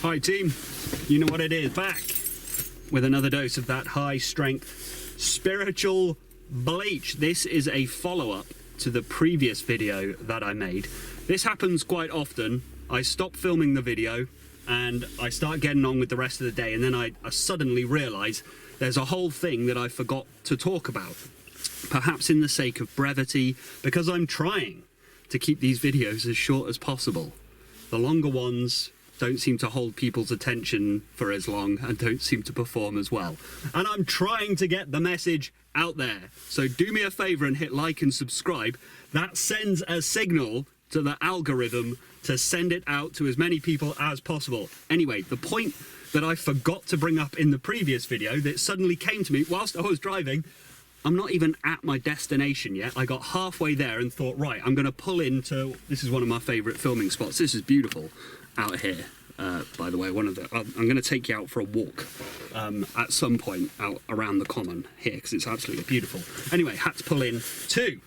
Hi team, you know what it is, back with another dose of that high strength spiritual bleach. This is a follow-up to the previous video that I made. This happens quite often. I stop filming the video and I start getting on with the rest of the day, and then I suddenly realise there's a whole thing that I forgot to talk about. Perhaps in the sake of brevity, because I'm trying to keep these videos as short as possible. The longer ones don't seem to hold people's attention for as long and don't seem to perform as well. And I'm trying to get the message out there. So do me a favor and hit like and subscribe. That sends a signal to the algorithm to send it out to as many people as possible. Anyway, the point that I forgot to bring up in the previous video that suddenly came to me whilst I was driving, I'm not even at my destination yet. I got halfway there and thought, right, I'm gonna pull into, this is one of my favorite filming spots. This is beautiful out here. By the way, I'm gonna take you out for a walk at some point out around the common here, because it's absolutely beautiful. Anyway, had to pull in to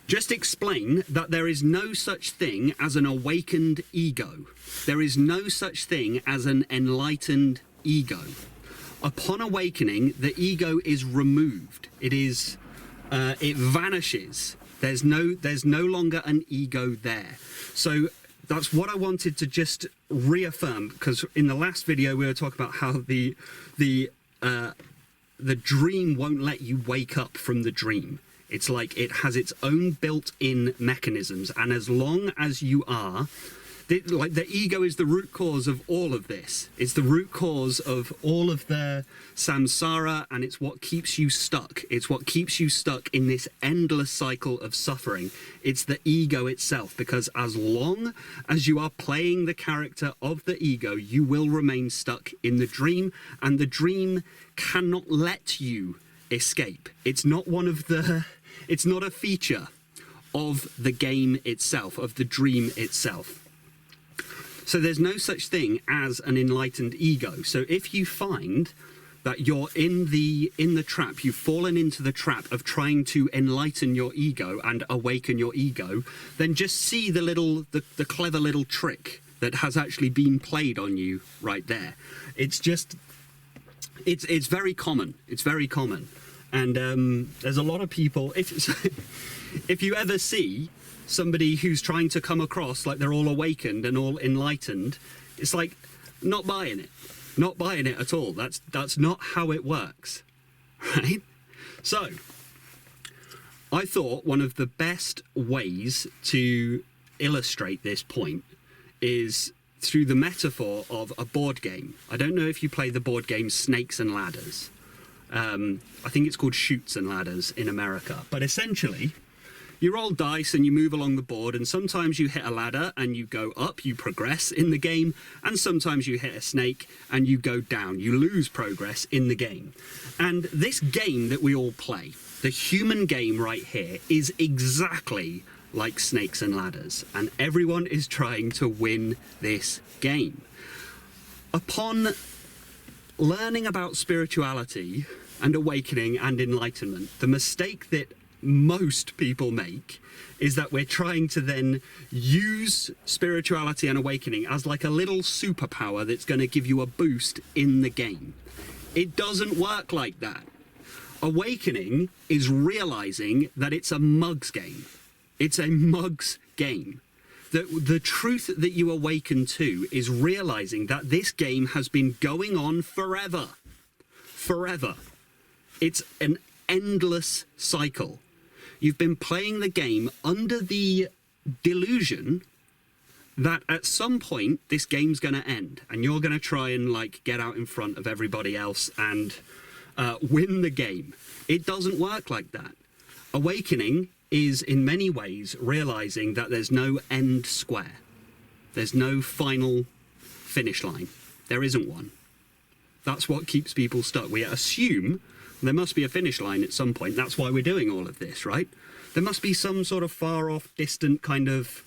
just explain that there is no such thing as an awakened ego. There is no such thing as an enlightened ego. Upon awakening, the ego is removed. It vanishes. There's no longer an ego there. So that's what I wanted to just reaffirm, because in the last video we were talking about how the dream won't let you wake up from the dream. It's like it has its own built-in mechanisms, and as long as you are, like, the ego is the root cause of all of this. It's the root cause of all of the samsara, and it's what keeps you stuck. It's what keeps you stuck in this endless cycle of suffering. It's the ego itself, because as long as you are playing the character of the ego, you will remain stuck in the dream, and the dream cannot let you escape. It's not it's not a feature of the game itself, of the dream itself. So there's no such thing as an enlightened ego. So if you find that you're in the trap, you've fallen into the trap of trying to enlighten your ego and awaken your ego, then just see the clever little trick that has actually been played on you right there. It's just, it's very common. It's very common. And there's a lot of people, if you ever see somebody who's trying to come across like they're all awakened and all enlightened, it's like, not buying it at all. That's not how it works, right? So I thought one of the best ways to illustrate this point is through the metaphor of a board game. I don't know if you play the board game Snakes and Ladders. I think it's called Chutes and Ladders in America, but essentially you roll dice and you move along the board, and sometimes you hit a ladder and you go up, you progress in the game, and sometimes you hit a snake and you go down, you lose progress in the game. And this game that we all play, the human game right here, is exactly like Snakes and Ladders, and everyone is trying to win this game. Upon learning about spirituality and awakening and enlightenment, the mistake that most people make is that we're trying to then use spirituality and awakening as like a little superpower that's going to give you a boost in the game. It doesn't work like that. Awakening is realizing that it's a mug's game. It's a mug's game. The truth that you awaken to is realizing that this game has been going on forever. Forever. It's an endless cycle. You've been playing the game under the delusion that at some point this game's going to end, and you're going to try and like get out in front of everybody else and win the game. It doesn't work like that. Awakening is in many ways realizing that there's no end square. There's no final finish line. There isn't one. That's what keeps people stuck. We assume there must be a finish line at some point. That's why we're doing all of this, right? There must be some sort of far off, distant kind of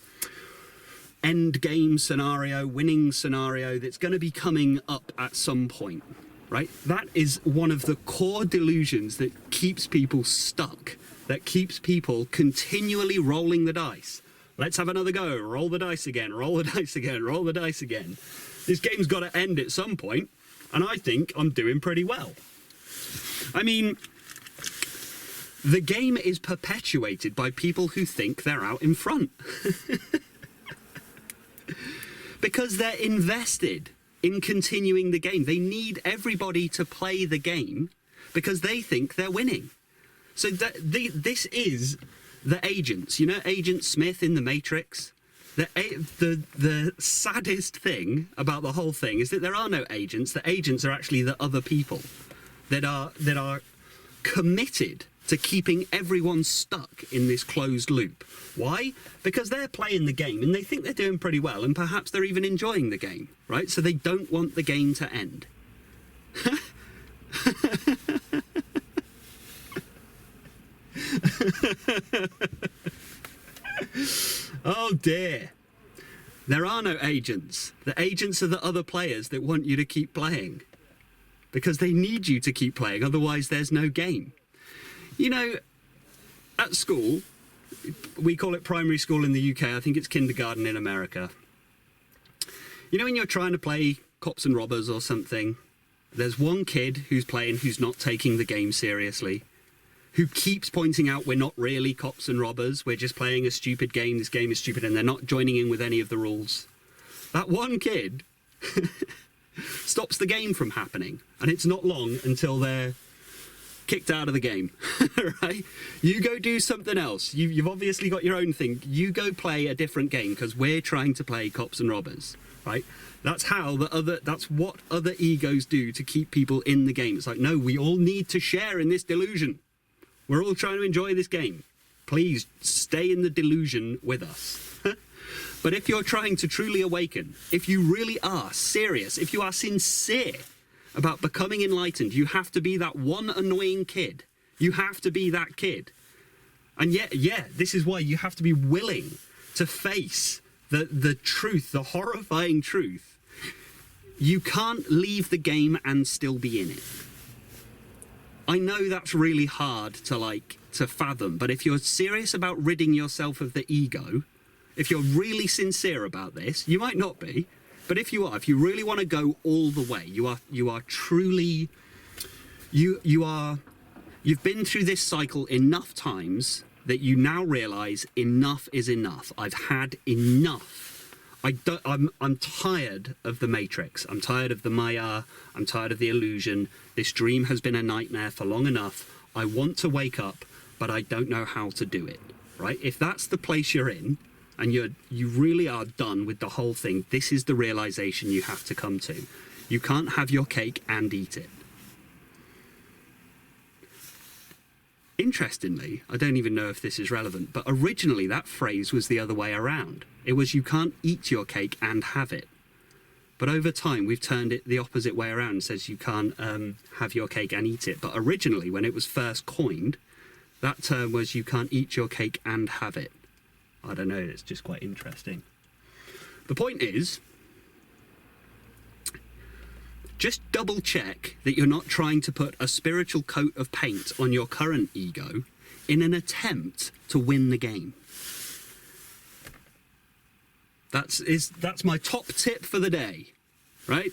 end game scenario, winning scenario that's going to be coming up at some point, right? That is one of the core delusions that keeps people stuck, that keeps people continually rolling the dice. Let's have another go. Roll the dice again, roll the dice again, roll the dice again. This game's got to end at some point, and I think I'm doing pretty well. I mean, the game is perpetuated by people who think they're out in front. Because they're invested in continuing the game. They need everybody to play the game because they think they're winning. So this is the agents. You know Agent Smith in The Matrix? The saddest thing about the whole thing is that there are no agents. The agents are actually the other people that are committed to keeping everyone stuck in this closed loop. Why? Because they're playing the game and they think they're doing pretty well, and perhaps they're even enjoying the game, right? So they don't want the game to end. Oh dear. There are no agents. The agents are the other players that want you to keep playing. Because they need you to keep playing, otherwise there's no game. You know, at school, we call it primary school in the UK, I think it's kindergarten in America. You know when you're trying to play cops and robbers or something, there's one kid who's playing who's not taking the game seriously, who keeps pointing out we're not really cops and robbers, we're just playing a stupid game, this game is stupid, and they're not joining in with any of the rules. That one kid stops the game from happening, and it's not long until they're kicked out of the game. Right? You go do something else. You've obviously got your own thing. You go play a different game because we're trying to play cops and robbers, right? That's what other egos do to keep people in the game. It's like, no, we all need to share in this delusion. We're all trying to enjoy this game. Please stay in the delusion with us. But if you're trying to truly awaken, if you really are serious, if you are sincere about becoming enlightened, you have to be that one annoying kid. You have to be that kid. And yeah, this is why you have to be willing to face the truth, the horrifying truth. You can't leave the game and still be in it. I know that's really hard to fathom, but if you're serious about ridding yourself of the ego, if you're really sincere about this, you might not be, but if you are, if you really want to go all the way, you are truly, you've been through this cycle enough times that you now realize enough is enough. I've had enough. I'm tired of the Matrix. I'm tired of the Maya. I'm tired of the illusion. This dream has been a nightmare for long enough. I want to wake up, but I don't know how to do it, right? If that's the place you're in, and you really are done with the whole thing, this is the realization you have to come to. You can't have your cake and eat it. Interestingly, I don't even know if this is relevant, but originally that phrase was the other way around. It was you can't eat your cake and have it. But over time, we've turned it the opposite way around and says you can't have your cake and eat it. But originally, when it was first coined, that term was you can't eat your cake and have it. I don't know, it's just quite interesting. The point is, just double check that you're not trying to put a spiritual coat of paint on your current ego in an attempt to win the game. That's my top tip for the day, right?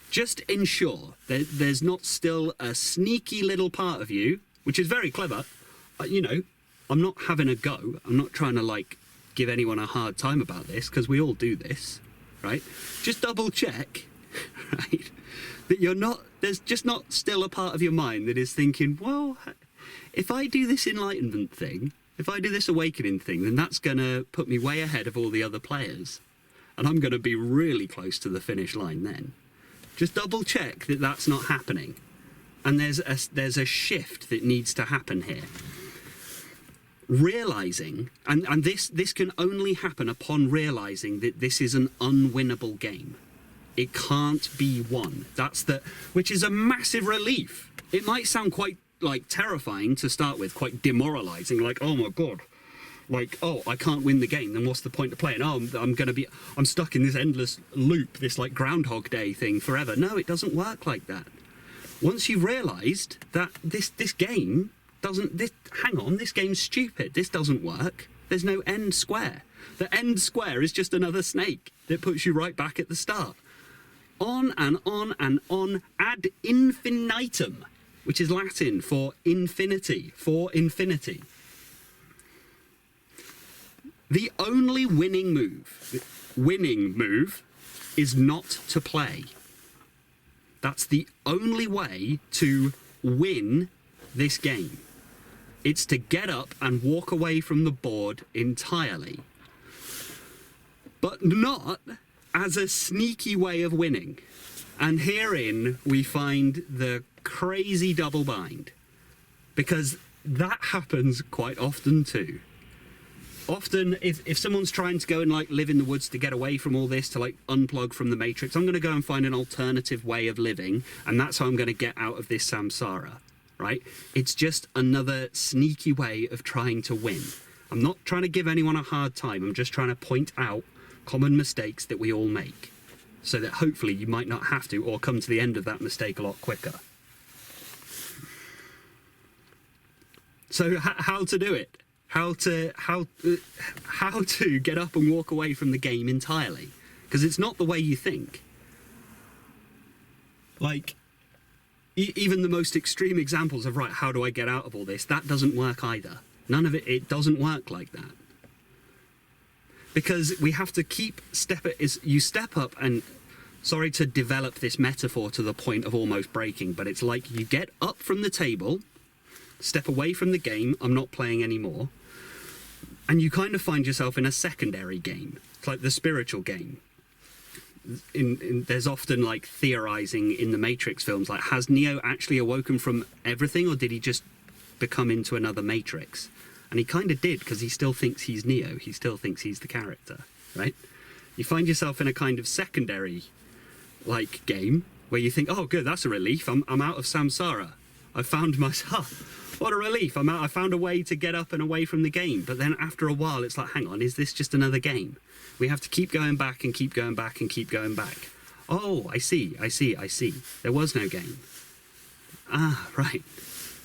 Just ensure that there's not still a sneaky little part of you, which is very clever. You know, I'm not having a go. I'm not trying to give anyone a hard time about this, because we all do this, right? Just double check, right? That there's just not still a part of your mind that is thinking, well, if I do this enlightenment thing, if I do this awakening thing, then that's going to put me way ahead of all the other players. And I'm going to be really close to the finish line then. Just double check that that's not happening. And there's a shift that needs to happen here. Realizing, and this can only happen upon realizing that this is an unwinnable game. It can't be won. Which is a massive relief. It might sound quite terrifying to start with, quite demoralizing, oh my god, oh, I can't win the game, then what's the point of playing? Oh, I'm stuck in this endless loop, this Groundhog Day thing forever. No, it doesn't work like that. Once you've realized that this game doesn't, hang on, this game's stupid, this doesn't work, there's no end square. The end square is just another snake that puts you right back at the start. On and on and on ad infinitum, which is Latin for infinity, for infinity. The only winning move is not to play. That's the only way to win this game. It's to get up and walk away from the board entirely. But not as a sneaky way of winning. And herein we find the crazy double bind. Because that happens quite often too. Often, if someone's trying to go and like live in the woods to get away from all this, to like unplug from the matrix, I'm going to go and find an alternative way of living, and that's how I'm going to get out of this samsara, right? It's just another sneaky way of trying to win. I'm not trying to give anyone a hard time. I'm just trying to point out common mistakes that we all make, so that hopefully you might not have to, or come to the end of that mistake a lot quicker. So how to do it? How to get up and walk away from the game entirely, because it's not the way you think. Like, even the most extreme examples of, right, how do I get out of all this? That doesn't work either. None of it doesn't work like that. Because we have to keep you step up, and sorry to develop this metaphor to the point of almost breaking, but it's like you get up from the table, step away from the game, I'm not playing anymore, and you kind of find yourself in a secondary game. It's like the spiritual game. There's often like theorizing in the Matrix films, like, has Neo actually awoken from everything, or did he just become into another Matrix? And he kind of did, because he still thinks he's Neo. He still thinks he's the character, right? You find yourself in a kind of secondary like game where you think, oh good, that's a relief, I'm out of samsara. I found myself. What a relief, I found a way to get up and away from the game. But then after a while, it's like, hang on, is this just another game? We have to keep going back and keep going back and keep going back. Oh, I see. There was no game. Ah, right.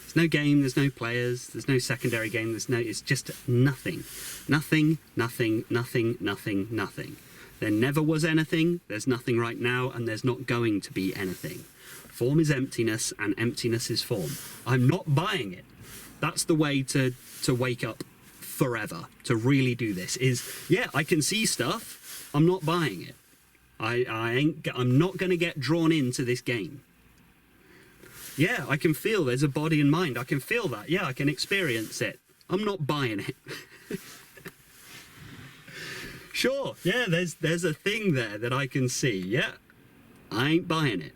There's no game, there's no players, there's no secondary game, it's just nothing. Nothing. There never was anything, there's nothing right now, and there's not going to be anything. Form is emptiness, and emptiness is form. I'm not buying it. That's the way to wake up forever, to really do this, is, yeah, I can see stuff, I'm not buying it. I'm not going to get drawn into this game. Yeah, I can feel there's a body and mind, I can feel that, yeah, I can experience it. I'm not buying it. Sure, yeah, there's a thing there that I can see, yeah, I ain't buying it.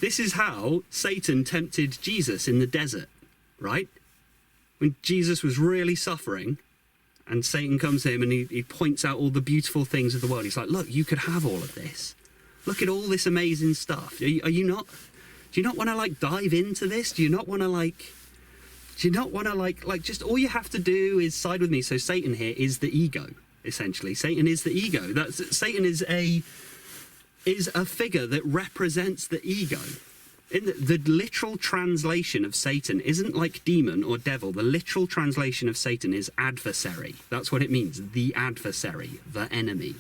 This is how Satan tempted Jesus in the desert, right? When Jesus was really suffering, and Satan comes to him and he points out all the beautiful things of the world. He's like, look, you could have all of this. Look at all this amazing stuff. Do you not want to like dive into this? Do you not want to like just all you have to do is side with me? So Satan here is the ego, essentially. Satan is the ego. Satan is a figure that represents the ego. In the literal translation of Satan isn't like demon or devil. The literal translation of Satan is adversary. That's what it means. The adversary, the enemy.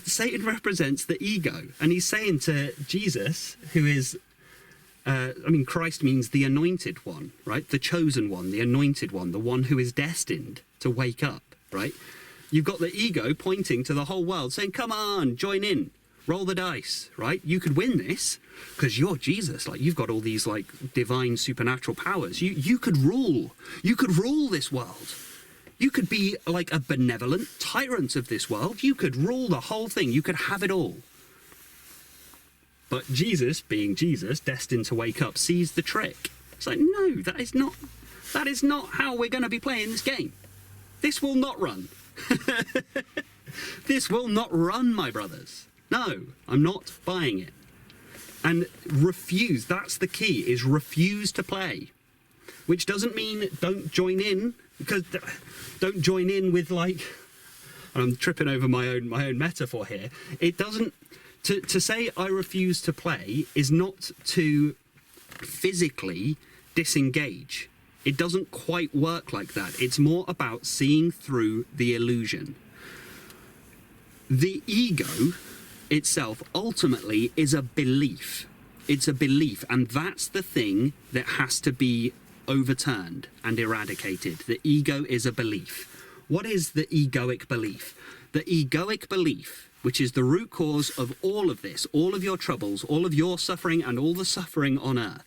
Satan represents the ego. And he's saying to Jesus, who is, Christ means the anointed one, right? The chosen one, the anointed one, the one who is destined to wake up, right? You've got the ego pointing to the whole world saying, come on, join in, roll the dice, right? You could win this because you're Jesus. Like, you've got all these like divine supernatural powers. You could rule this world. You could be like a benevolent tyrant of this world. You could rule the whole thing. You could have it all. But Jesus, being Jesus, destined to wake up, sees the trick. It's like, no, that is not how we're going to be playing this game. This will not run. This will not run, my brothers. No, I'm not buying it. And refuse, that's the key, is refuse to play. Which doesn't mean don't join in, because don't join in with like, I'm tripping over my own metaphor here. It doesn't, to say I refuse to play is not to physically disengage. It doesn't quite work like that. It's more about seeing through the illusion. The ego itself ultimately is a belief. It's a belief, and that's the thing that has to be overturned and eradicated. The ego is a belief. What is the egoic belief? The egoic belief, which is the root cause of all of this, all of your troubles, all of your suffering and all the suffering on earth,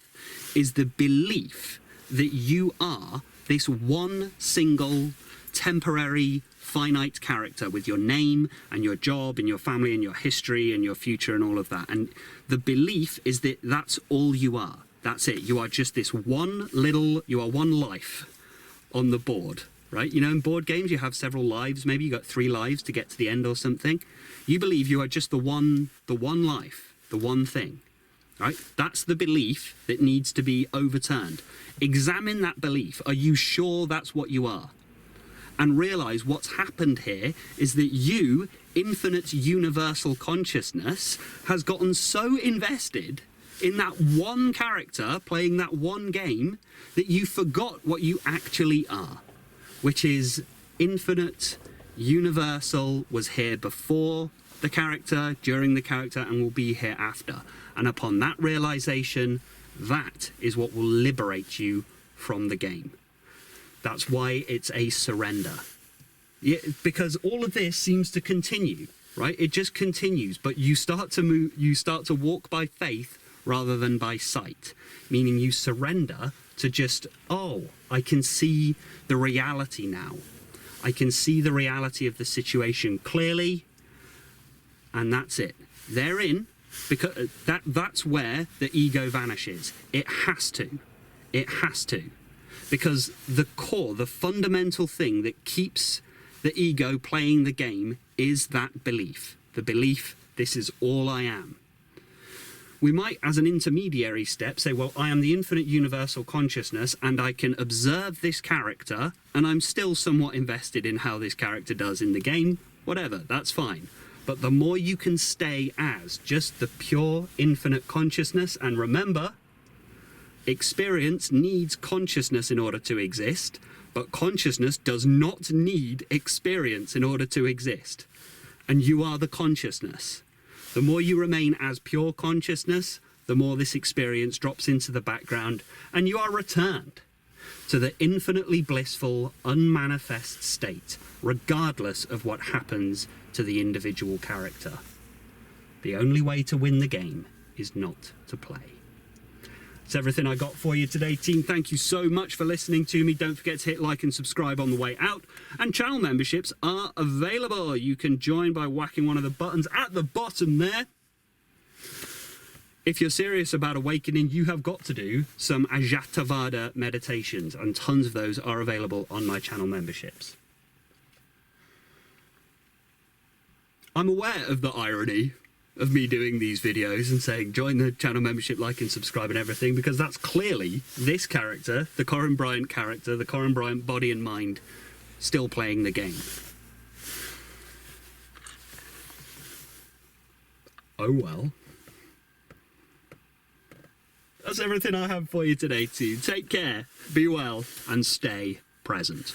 is the belief that you are this one single temporary finite character with your name and your job and your family and your history and your future and all of that. And the belief is that that's all you are. That's it. You are just this you are one life on the board, right? You know, in board games, you have several lives. Maybe you got 3 lives to get to the end or something. You believe you are just the one life, the one thing, right? That's the belief that needs to be overturned. Examine that belief. Are you sure that's what you are? And realize what's happened here is that you, infinite universal consciousness, has gotten so invested in that one character playing that one game that you forgot what you actually are, which is infinite, universal, was here before the character, during the character, and will be here after. And upon that realization, that is what will liberate you from the game. That's why it's a surrender. Yeah, because all of this seems to continue, right? It just continues, but you start to walk by faith rather than by sight, meaning you surrender to just, oh, I can see the reality now. I can see the reality of the situation clearly, and that's it. Therein, because that's where the ego vanishes. It has to. It has to. Because the core, the fundamental thing that keeps the ego playing the game is that belief. The belief, this is all I am. We might, as an intermediary step, say, well, I am the infinite universal consciousness and I can observe this character and I'm still somewhat invested in how this character does in the game. Whatever, that's fine. But the more you can stay as just the pure infinite consciousness, and remember, experience needs consciousness in order to exist, but consciousness does not need experience in order to exist. And you are the consciousness. The more you remain as pure consciousness, the more this experience drops into the background, and you are returned to the infinitely blissful, unmanifest state, regardless of what happens to the individual character. The only way to win the game is not to play. That's everything I got for you today, team. Thank you so much for listening to me. Don't forget to hit like and subscribe on the way out. And channel memberships are available. You can join by whacking one of the buttons at the bottom there. If you're serious about awakening, you have got to do some Advaita meditations, and tons of those are available on my channel memberships. I'm aware of the irony of me doing these videos and saying join the channel membership, like and subscribe and everything, because that's clearly this character, the Corin Bryant character, the Corin Bryant body and mind, still playing the game. Oh well. That's everything I have for you today, too. Take care, be well, and stay present.